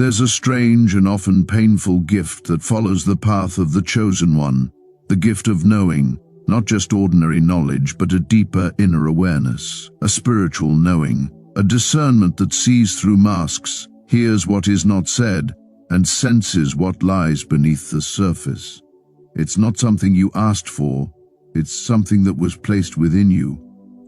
There's a strange and often painful gift that follows the path of the chosen one, the gift of knowing, not just ordinary knowledge, but a deeper inner awareness, a spiritual knowing, a discernment that sees through masks, hears what is not said, and senses what lies beneath the surface. It's not something you asked for, it's something that was placed within you,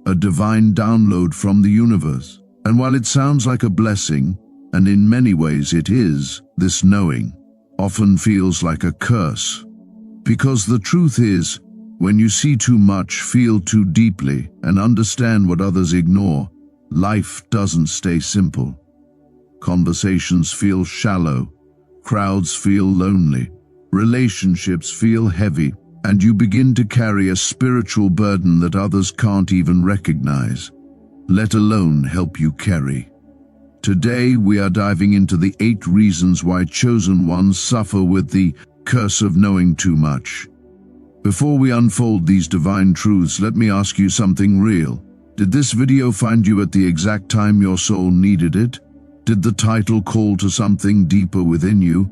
a divine download from the universe. And while it sounds like a blessing, and in many ways it is, this knowing often feels like a curse. Because the truth is, when you see too much, feel too deeply, and understand what others ignore, life doesn't stay simple. Conversations feel shallow, crowds feel lonely, relationships feel heavy, and you begin to carry a spiritual burden that others can't even recognize, let alone help you carry. Today we are diving into the 8 reasons why chosen ones suffer with the curse of knowing too much. Before we unfold these divine truths, let me ask you something real. Did this video find you at the exact time your soul needed it? Did the title call to something deeper within you?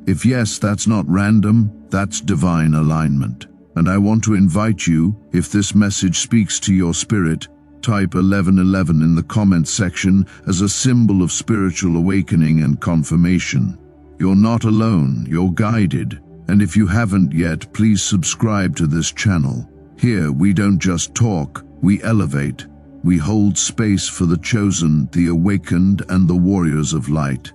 If yes, that's not random, that's divine alignment. And I want to invite you, if this message speaks to your spirit, type 1111 in the comments section as a symbol of spiritual awakening and confirmation. You're not alone, you're guided. And if you haven't yet, please subscribe to this channel. Here we don't just talk, we elevate. We hold space for the chosen, the awakened, and the warriors of light.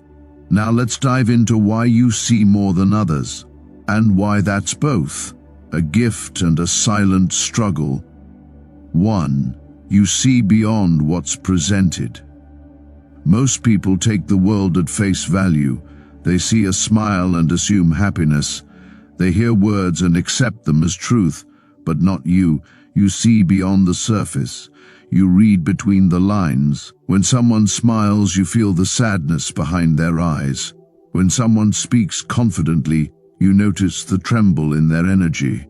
Now let's dive into why you see more than others, and why that's both a gift and a silent struggle. 1. You see beyond what's presented. Most people take the world at face value. They see a smile and assume happiness. They hear words and accept them as truth, but not you. You see beyond the surface. You read between the lines. When someone smiles, you feel the sadness behind their eyes. When someone speaks confidently, you notice the tremble in their energy.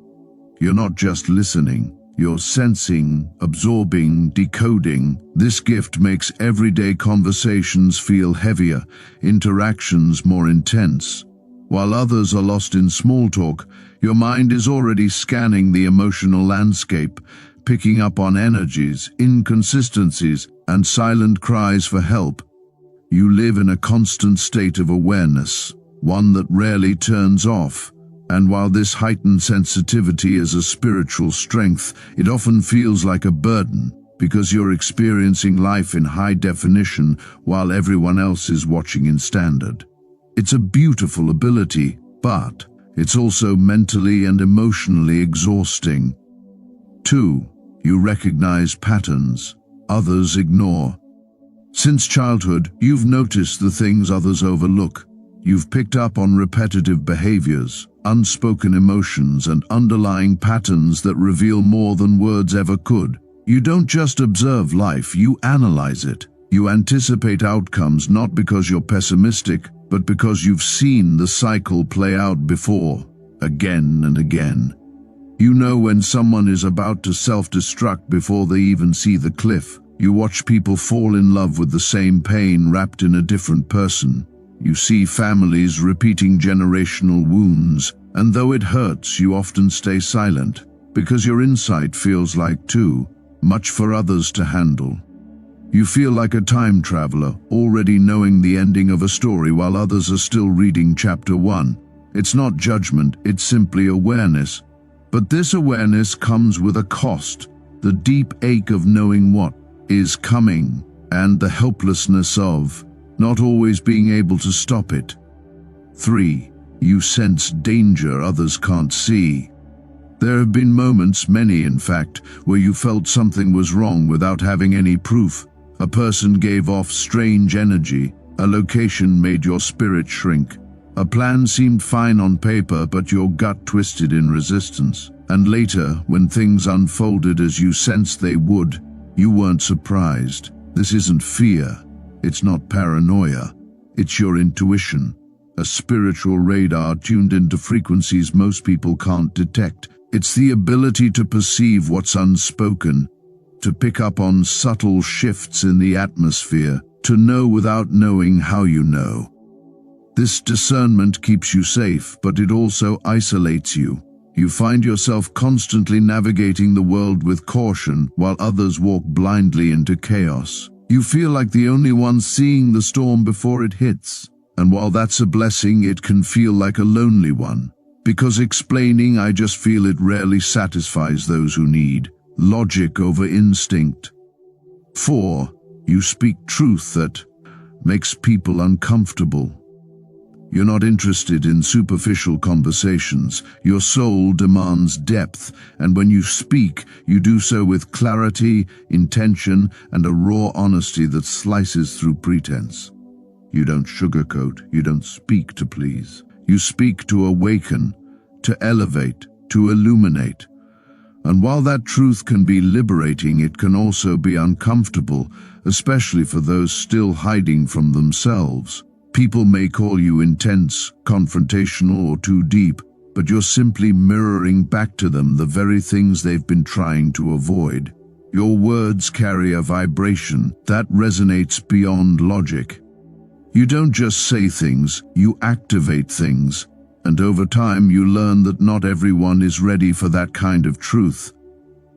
You're not just listening. You're sensing, absorbing, decoding. This gift makes everyday conversations feel heavier, interactions more intense. While others are lost in small talk, your mind is already scanning the emotional landscape, picking up on energies, inconsistencies, and silent cries for help. You live in a constant state of awareness, one that rarely turns off. And while this heightened sensitivity is a spiritual strength, it often feels like a burden, because you're experiencing life in high definition while everyone else is watching in standard. It's a beautiful ability, but it's also mentally and emotionally exhausting. 2. You recognize patterns others ignore. Since childhood, you've noticed the things others overlook. You've picked up on repetitive behaviors, unspoken emotions, and underlying patterns that reveal more than words ever could. You don't just observe life, you analyze it. You anticipate outcomes not because you're pessimistic, but because you've seen the cycle play out before, again and again. You know when someone is about to self-destruct before they even see the cliff. You watch people fall in love with the same pain wrapped in a different person. You see families repeating generational wounds, and though it hurts, you often stay silent, because your insight feels like too much for others to handle. You feel like a time traveler, already knowing the ending of a story while others are still reading chapter 1. It's not judgment, it's simply awareness. But this awareness comes with a cost, the deep ache of knowing what is coming, and the helplessness of not always being able to stop it. 3. You sense danger others can't see. There have been moments, many in fact, where you felt something was wrong without having any proof. A person gave off strange energy, a location made your spirit shrink. A plan seemed fine on paper, but your gut twisted in resistance. And later, when things unfolded as you sensed they would, you weren't surprised. This isn't fear. It's not paranoia. It's your intuition, a spiritual radar tuned into frequencies most people can't detect. It's the ability to perceive what's unspoken, to pick up on subtle shifts in the atmosphere, to know without knowing how you know. This discernment keeps you safe, but it also isolates you. You find yourself constantly navigating the world with caution while others walk blindly into chaos. You feel like the only one seeing the storm before it hits. And while that's a blessing, it can feel like a lonely one. Because explaining "I just feel it" rarely satisfies those who need logic over instinct. 4. You speak truth that makes people uncomfortable. You're not interested in superficial conversations. Your soul demands depth, and when you speak, you do so with clarity, intention, and a raw honesty that slices through pretense. You don't sugarcoat, you don't speak to please. You speak to awaken, to elevate, to illuminate. And while that truth can be liberating, it can also be uncomfortable, especially for those still hiding from themselves. People may call you intense, confrontational, or too deep, but you're simply mirroring back to them the very things they've been trying to avoid. Your words carry a vibration that resonates beyond logic. You don't just say things, you activate things. And over time you learn that not everyone is ready for that kind of truth.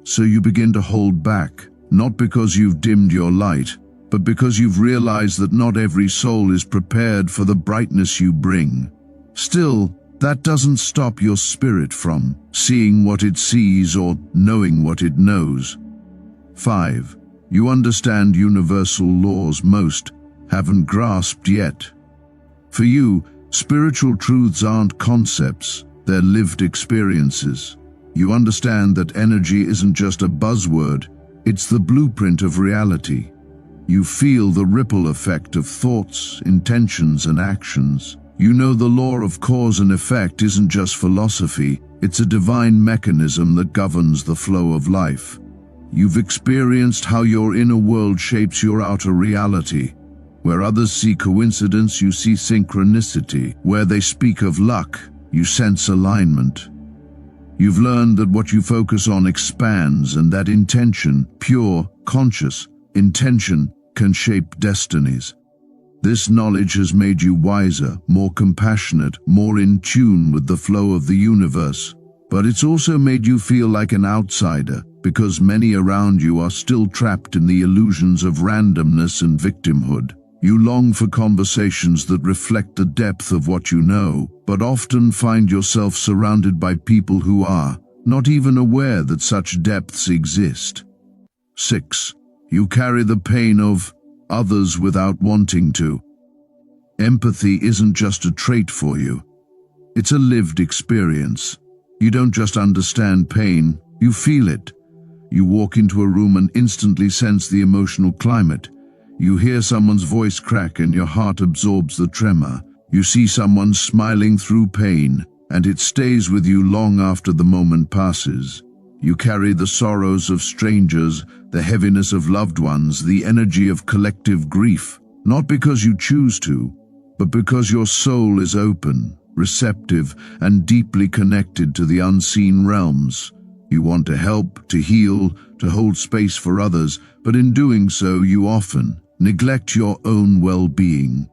So you begin to hold back, not because you've dimmed your light, but because you've realized that not every soul is prepared for the brightness you bring. Still, that doesn't stop your spirit from seeing what it sees or knowing what it knows. 5. You understand universal laws most haven't grasped yet. For you, spiritual truths aren't concepts, they're lived experiences. You understand that energy isn't just a buzzword, it's the blueprint of reality. You feel the ripple effect of thoughts, intentions, and actions. You know the law of cause and effect isn't just philosophy, it's a divine mechanism that governs the flow of life. You've experienced how your inner world shapes your outer reality. Where others see coincidence, you see synchronicity. Where they speak of luck, you sense alignment. You've learned that what you focus on expands, and that intention, pure, conscious intention, can shape destinies. This knowledge has made you wiser, more compassionate, more in tune with the flow of the universe. But it's also made you feel like an outsider, because many around you are still trapped in the illusions of randomness and victimhood. You long for conversations that reflect the depth of what you know, but often find yourself surrounded by people who are not even aware that such depths exist. 6. You carry the pain of others without wanting to. Empathy isn't just a trait for you. It's a lived experience. You don't just understand pain, you feel it. You walk into a room and instantly sense the emotional climate. You hear someone's voice crack and your heart absorbs the tremor. You see someone smiling through pain, and it stays with you long after the moment passes. You carry the sorrows of strangers, the heaviness of loved ones, the energy of collective grief, not because you choose to, but because your soul is open, receptive, and deeply connected to the unseen realms. You want to help, to heal, to hold space for others, but in doing so you often neglect your own well-being.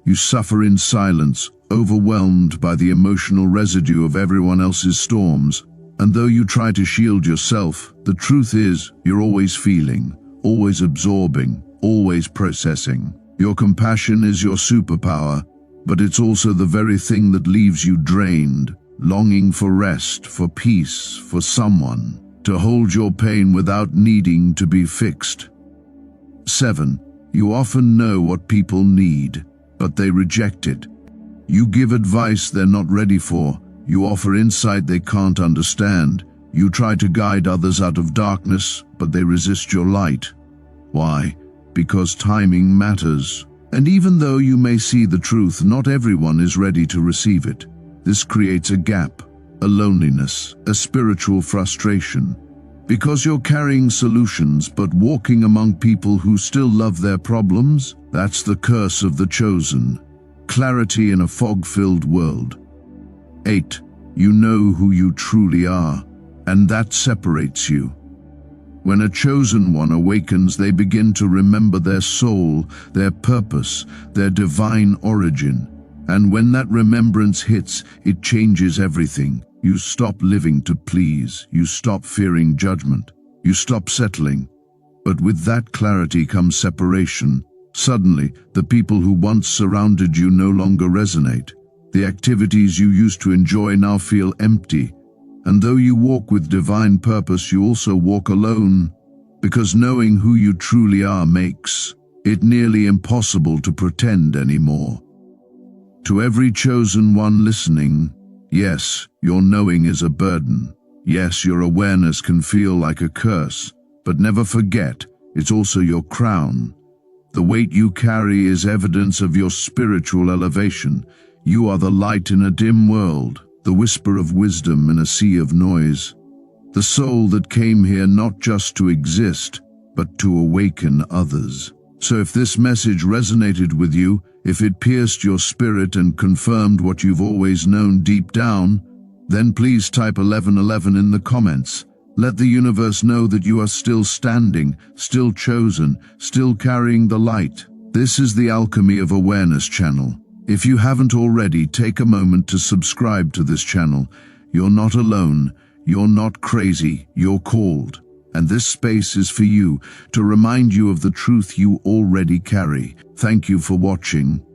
You suffer in silence, overwhelmed by the emotional residue of everyone else's storms. And though you try to shield yourself, the truth is you're always feeling, always absorbing, always processing. Your compassion is your superpower, but it's also the very thing that leaves you drained, longing for rest, for peace, for someone to hold your pain without needing to be fixed. 7. You often know what people need, but they reject it. You give advice they're not ready for. You offer insight they can't understand. You try to guide others out of darkness, but they resist your light. Why? Because timing matters. And even though you may see the truth, not everyone is ready to receive it. This creates a gap, a loneliness, a spiritual frustration. Because you're carrying solutions but walking among people who still love their problems, that's the curse of the chosen. Clarity in a fog-filled world. 8. You know who you truly are, and that separates you. When a chosen one awakens, they begin to remember their soul, their purpose, their divine origin. And when that remembrance hits, it changes everything. You stop living to please. You stop fearing judgment. You stop settling. But with that clarity comes separation. Suddenly, the people who once surrounded you no longer resonate. The activities you used to enjoy now feel empty. And though you walk with divine purpose, you also walk alone, because knowing who you truly are makes it nearly impossible to pretend anymore. To every chosen one listening, yes, your knowing is a burden. Yes, your awareness can feel like a curse, but never forget, it's also your crown. The weight you carry is evidence of your spiritual elevation. You are the light in a dim world, the whisper of wisdom in a sea of noise, the soul that came here not just to exist, but to awaken others. So if this message resonated with you, if it pierced your spirit and confirmed what you've always known deep down, then please type 1111 in the comments. Let the universe know that you are still standing, still chosen, still carrying the light. This is the Alchemy of Awareness channel. If you haven't already, take a moment to subscribe to this channel. You're not alone, you're not crazy, you're called. And this space is for you, to remind you of the truth you already carry. Thank you for watching.